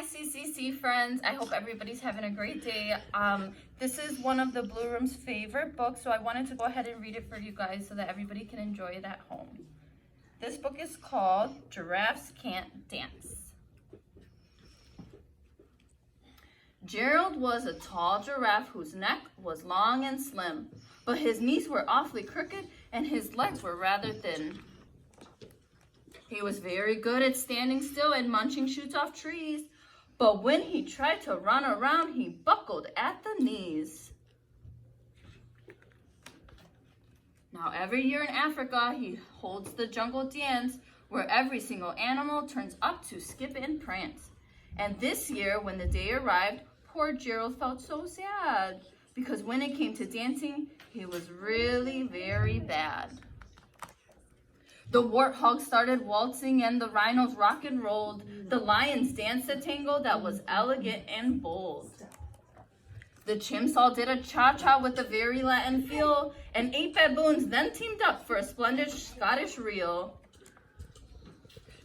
Hi CCC friends, I hope everybody's having a great day. This is one of the Blue Room's favorite books, so I wanted to go ahead and read it for you guys so that everybody can enjoy it at home. This book is called Giraffes Can't Dance. Gerald was a tall giraffe whose neck was long and slim, but his knees were awfully crooked and his legs were rather thin. He was very good at standing still and munching shoots off trees, but when he tried to run around, he buckled at the knees. Now, every year in Africa, he holds the jungle dance where every single animal turns up to skip and prance. And this year, when the day arrived, poor Gerald felt so sad because when it came to dancing, he was really very bad. The warthogs started waltzing and the rhinos rock and rolled. The lions danced a tango that was elegant and bold. The chimps all did a cha-cha with a very Latin feel, and 8 baboons then teamed up for a splendid Scottish reel.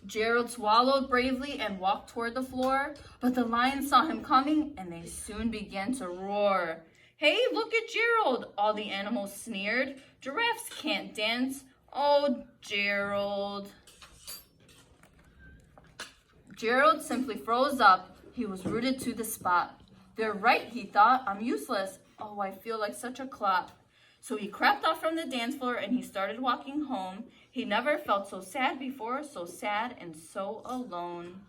Gerald swallowed bravely and walked toward the floor, but the lions saw him coming and they soon began to roar. "Hey, look at Gerald," all the animals sneered. "Giraffes can't dance. Oh, Gerald." Gerald simply froze up. He was rooted to the spot. "They're right," he thought. "I'm useless. Oh, I feel like such a clop." So he crept off from the dance floor and he started walking home. He never felt so sad before, so sad and so alone.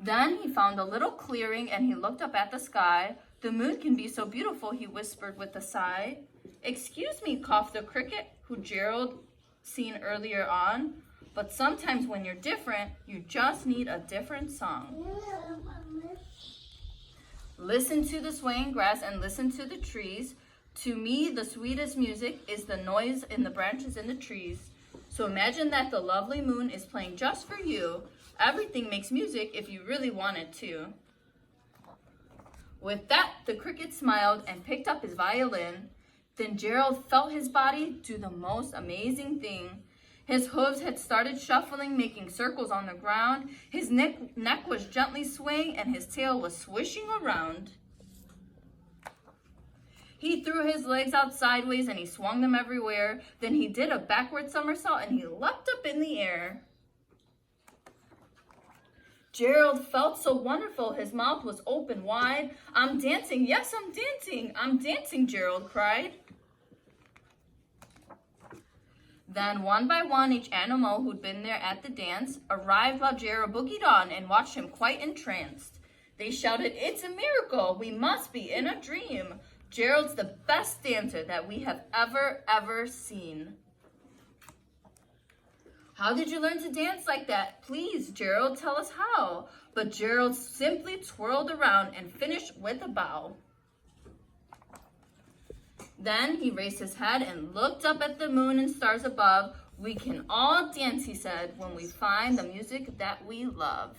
Then he found a little clearing and he looked up at the sky. "The moon can be so beautiful," he whispered with a sigh. "Excuse me," coughed the cricket, who Gerald seen earlier on. "But sometimes when you're different, you just need a different song." Listen to the swaying grass and listen to the trees. To me, the sweetest music is the noise in the branches in the trees. So imagine that the lovely moon is playing just for you. Everything makes music if you really want it to. With that, the cricket smiled and picked up his violin. Then Gerald felt his body do the most amazing thing. His hooves had started shuffling, making circles on the ground. His neck was gently swaying and his tail was swishing around. He threw his legs out sideways and he swung them everywhere. Then he did a backward somersault and he leapt up in the air. Gerald felt so wonderful, his mouth was open wide. "I'm dancing, yes, I'm dancing, I'm dancing," Gerald cried. Then one by one, each animal who'd been there at the dance arrived while Gerald boogied on and watched him quite entranced. They shouted, "It's a miracle, we must be in a dream. Gerald's the best dancer that we have ever seen." "How did you learn to dance like that? Please, Gerald, tell us how." But Gerald simply twirled around and finished with a bow. Then he raised his head and looked up at the moon and stars above. "We can all dance," he said, "when we find the music that we love."